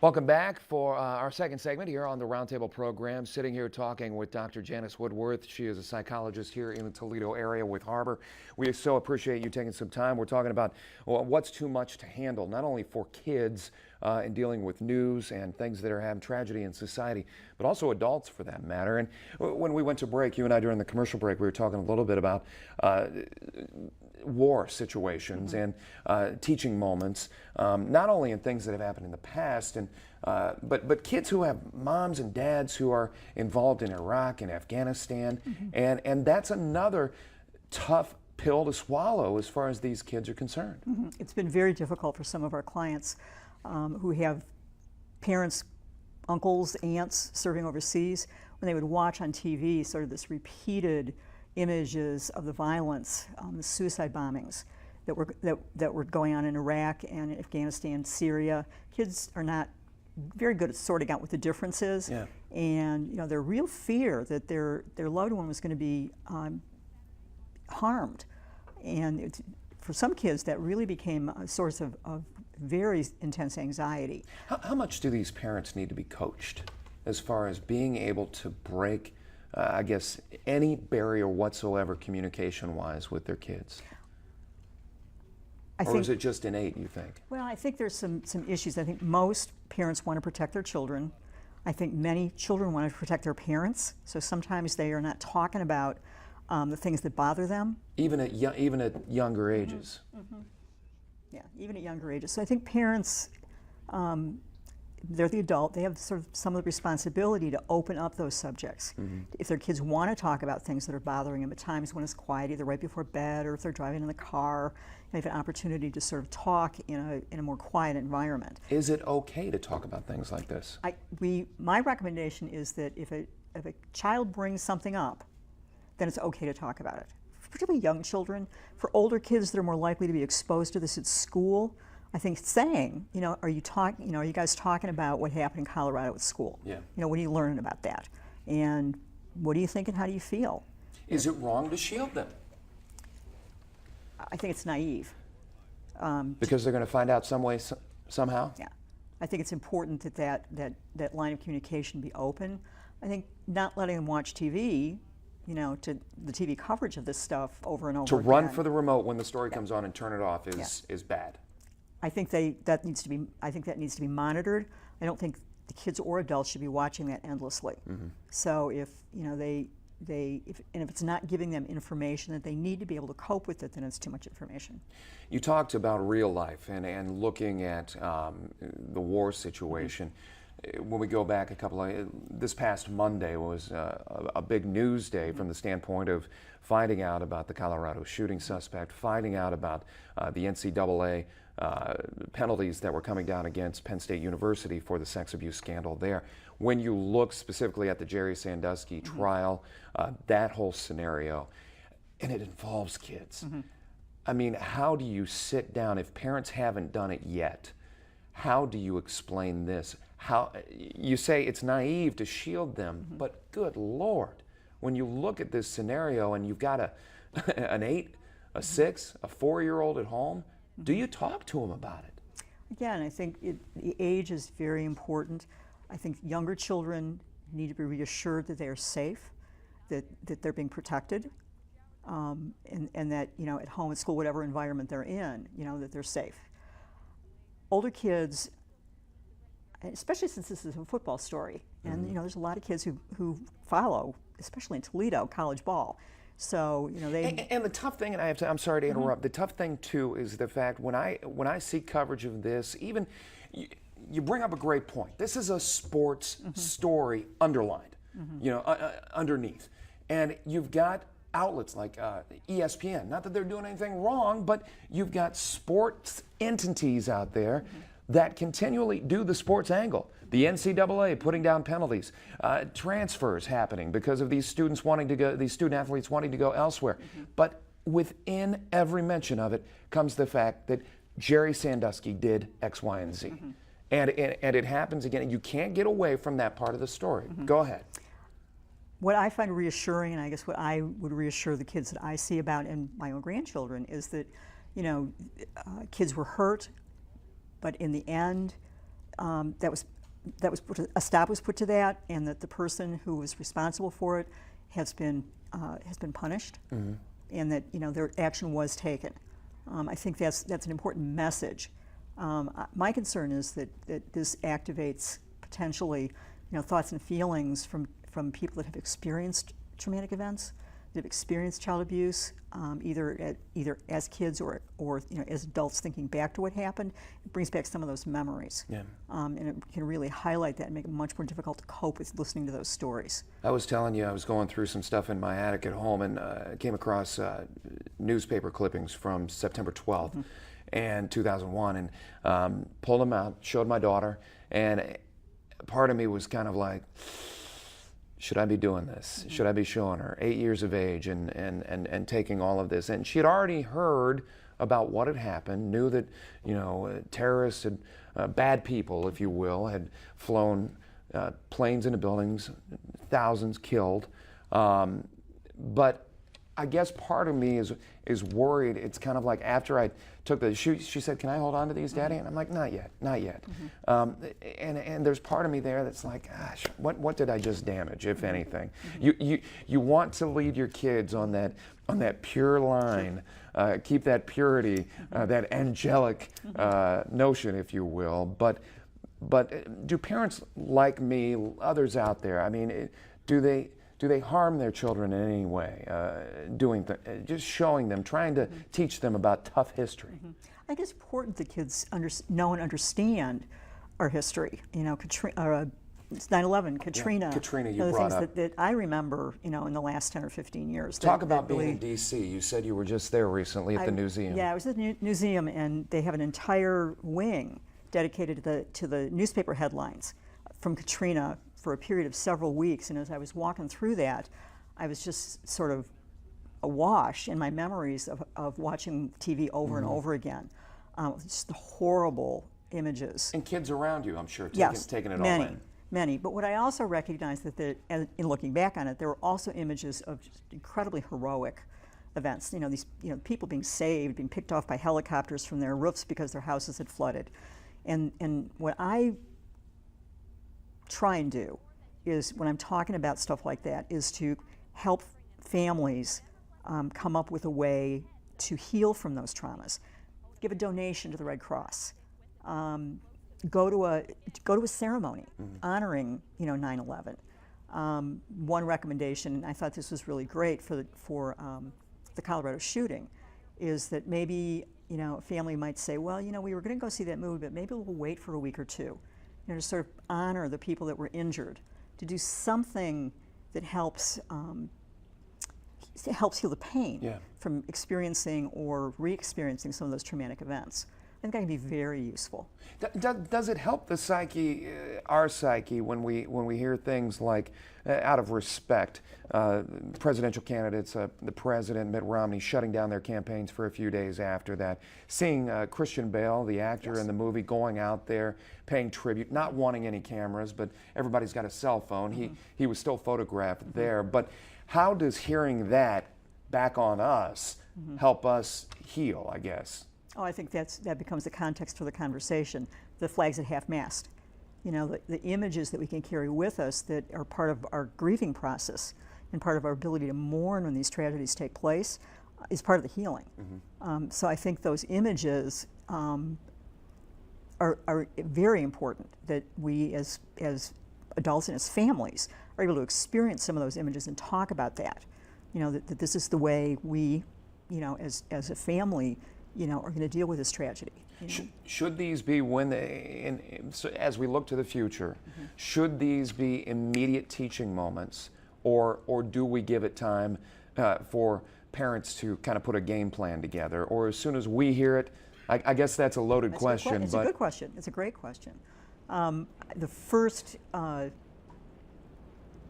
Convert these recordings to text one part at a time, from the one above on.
Welcome back for our second segment here on the Roundtable program. Sitting here talking with Dr. Janice Woodworth. She is a psychologist here in the Toledo area with Harbor. We so appreciate you taking some time. We're talking about what's too much to handle, not only for kids in dealing with news and things that are having tragedy in society, but also adults for that matter. And when we went to break, you and I during the commercial break, we were talking a little bit about war situations and teaching moments, not only in things that have happened in the past, and but kids who have moms and dads who are involved in Iraq and Afghanistan, and that's another tough pill to swallow as far as these kids are concerned. It's been very difficult for some of our clients who have parents, uncles, aunts serving overseas, when they would watch on TV sort of this repeated images of the violence, the suicide bombings that were going on in Iraq and Afghanistan, Syria. Kids are not very good at sorting out what the difference is, and their real fear that their loved one was going to be harmed, and for some kids that really became a source of very intense anxiety. How much do these parents need to be coached as far as being able to break I guess any barrier whatsoever communication-wise with their kids? Or is it just innate, you think? Well, I think there's some issues. I think most parents want to protect their children. I think many children want to protect their parents, so sometimes they are not talking about the things that bother them. Even at younger ages? Yeah, even at younger ages. So I think parents, they're the adult, they have sort of some of the responsibility to open up those subjects. If their kids want to talk about things that are bothering them at times when it's quiet, either right before bed or if they're driving in the car, they have an opportunity to sort of talk in a more quiet environment. Is it okay to talk about things like this? My recommendation is that if a child brings something up, then it's okay to talk about it. Particularly young children. For older kids that are more likely to be exposed to this at school, I think saying, are you guys talking about what happened in Colorado at school? Yeah. What are you learning about that? And what do you think and how do you feel? Is it wrong to shield them? I think it's naive. Because they're going to find out some way, somehow? Yeah. I think it's important that line of communication be open. I think not letting them watch TV, to the TV coverage of this stuff over and over again. To run for the remote when the story comes on and turn it off is bad. I think that needs to be monitored. I don't think the kids or adults should be watching that endlessly. So if if it's not giving them information that they need to be able to cope with it, then it's too much information. You talked about real life and looking at the war situation. When we go back this past Monday was a big news day from the standpoint of finding out about the Colorado shooting suspect, finding out about the NCAA penalties that were coming down against Penn State University for the sex abuse scandal there. When you look specifically at the Jerry Sandusky trial, that whole scenario, and it involves kids. I mean, how do you sit down, if parents haven't done it yet, how do you explain this? How you say it's naive to shield them, but good Lord, when you look at this scenario and you've got an 8, a 6, a 4-year-old at home, do you talk to them about it? Again, I think the age is very important. I think younger children need to be reassured that they are safe, that they're being protected, and that at home, at school, whatever environment they're in, that they're safe. Older kids, especially since this is a football story, and there's a lot of kids who follow, especially in Toledo, college ball. So they and the tough thing, and I'm sorry to interrupt. The tough thing too is the fact when I see coverage of this, even you bring up a great point. This is a sports story underlined, underneath, and you've got outlets like ESPN. Not that they're doing anything wrong, but you've got sports entities out there that continually do the sports angle. The NCAA putting down penalties, transfers happening because of these student athletes wanting to go elsewhere. But within every mention of it comes the fact that Jerry Sandusky did X, Y, and Z. And it happens again, and you can't get away from that part of the story. Go ahead. What I find reassuring, and I guess what I would reassure the kids that I see about and my own grandchildren, is that kids were hurt, but in the end, a stop was put to that, and that the person who was responsible for it has been punished, and that their action was taken. I think that's an important message. My concern is that this activates potentially thoughts and feelings from people that have experienced traumatic events, that have experienced child abuse, either as kids or as adults thinking back to what happened. It brings back some of those memories, and it can really highlight that and make it much more difficult to cope with listening to those stories. I was telling you, I was going through some stuff in my attic at home and came across newspaper clippings from September 12th and 2001, and pulled them out, showed my daughter, and part of me was kind of like, should I be doing this? Should I be showing her? 8 years of age and taking all of this. And she had already heard about what had happened, knew that, terrorists had, bad people, if you will, had flown planes into buildings, thousands killed. But I guess part of me is worried. It's kind of like after I took she said, "Can I hold on to these, Daddy?" And I'm like, not yet. And there's part of me there that's like, gosh, what did I just damage, if anything? You want to lead your kids on that pure line, keep that purity, that angelic notion, if you will. But do parents like me, others out there, I mean, do they harm their children in any way, just showing them, trying to teach them about tough history? I think it's important that kids know and understand our history. It's 9/11, Katrina. Yeah, Katrina, you the brought things up. that I remember, in the last 10 or 15 years. Talk about being in D.C. You said you were just there recently at the museum. Yeah, I was at the museum, and they have an entire wing dedicated to the newspaper headlines from Katrina for a period of several weeks. And as I was walking through that, I was just sort of awash in my memories of watching TV over and over again. Just the horrible images. And kids around you, I'm sure, taking it many, all in. Many. But what I also recognized in looking back on it, there were also images of just incredibly heroic events. These people being saved, being picked off by helicopters from their roofs because their houses had flooded. And what I try and do is, when I'm talking about stuff like that, is to help families come up with a way to heal from those traumas. Give a donation to the Red Cross. Go to a ceremony honoring 9/11. One recommendation, and I thought this was really great for the Colorado shooting, is that maybe a family might say, well, we were going to go see that movie, but maybe we'll wait for a week or two, to sort of honor the people that were injured, to do something that helps heal the pain from experiencing or re-experiencing some of those traumatic events. I think that can be very useful. Does it help the psyche, our psyche, when we hear things like, out of respect, presidential candidates, the president, Mitt Romney, shutting down their campaigns for a few days after that, seeing Christian Bale, the actor in the movie, going out there, paying tribute, not wanting any cameras, but everybody's got a cell phone. He was still photographed there. But how does hearing that back on us help us heal, I guess? Oh, I think that becomes the context for the conversation. The flags at half-mast. The images that we can carry with us that are part of our grieving process and part of our ability to mourn when these tragedies take place is part of the healing. So I think those images are very important, that we as adults and as families are able to experience some of those images and talk about that. That this is the way we, as a family, are going to deal with this tragedy. Should these be, so as we look to the future, should these be immediate teaching moments, or do we give it time for parents to kind of put a game plan together, or as soon as we hear it? I guess that's a loaded question. It's a good question. It's a great question. The first, I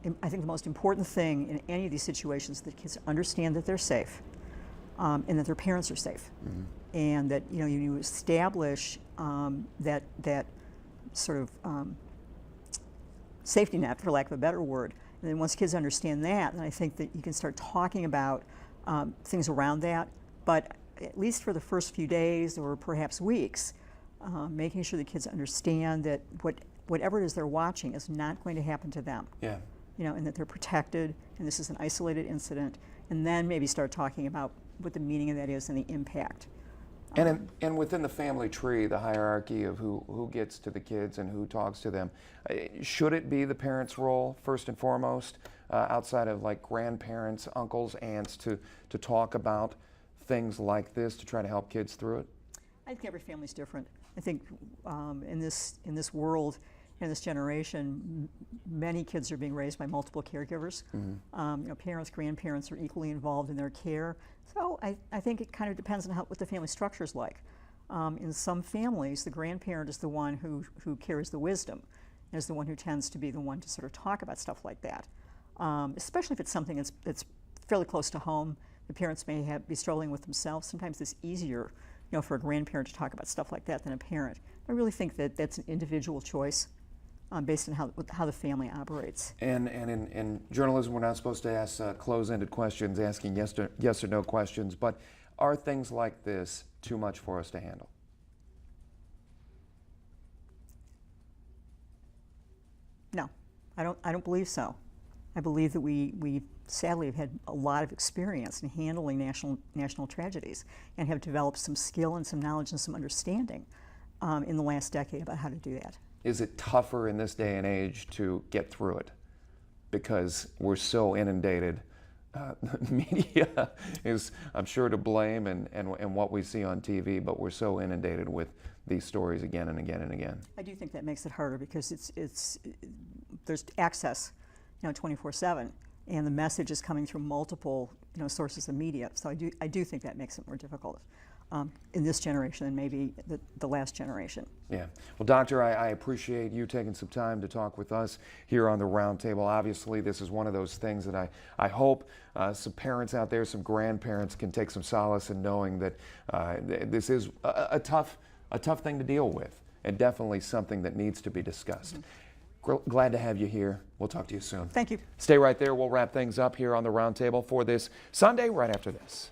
think the most important thing in any of these situations is that kids understand that they're safe. And that their parents are safe, and that you establish that sort of safety net, for lack of a better word. And then once kids understand that, then I think that you can start talking about things around that. But at least for the first few days or perhaps weeks, making sure the kids understand that whatever it is they're watching is not going to happen to them. Yeah. You know, and that they're protected, and this is an isolated incident, and then maybe start talking about what the meaning of that is and the impact. And within the family tree, the hierarchy of who gets to the kids and who talks to them, should it be the parents' role first and foremost, outside of like grandparents, uncles, aunts, to talk about things like this to try to help kids through it? I think every family's different. I think in this world, in this generation, many kids are being raised by multiple caregivers. You know, parents, grandparents are equally involved in their care. So I think it kind of depends on what the family structure is like. In some families, the grandparent is the one who carries the wisdom, and is the one who tends to be the one to sort of talk about stuff like that. Especially if it's something that's fairly close to home. The parents may be struggling with themselves. Sometimes it's easier, you know, for a grandparent to talk about stuff like that than a parent. I really think that that's an individual choice based on how the family operates. And in journalism, we're not supposed to ask close-ended questions, asking yes or no questions, but are things like this too much for us to handle? No, I don't believe so. I believe that we sadly have had a lot of experience in handling national tragedies and have developed some skill and some knowledge and some understanding in the last decade about how to do that. Is it tougher in this day and age to get through it because we're so inundated? Media is, I'm sure, to blame and what we see on TV, but we're so inundated with these stories again and again and again. I do think that makes it harder because there's access, you know, 24/7, and the message is coming through multiple, you know, sources of media. So I do think that makes it more difficult in this generation than maybe the last generation. Yeah. Well, Doctor, I appreciate you taking some time to talk with us here on the Roundtable. Obviously, this is one of those things that I hope some parents out there, some grandparents can take some solace in knowing that this is a tough thing to deal with, and definitely something that needs to be discussed. Glad to have you here. We'll talk to you soon. Thank you. Stay right there. We'll wrap things up here on the Roundtable for this Sunday right after this.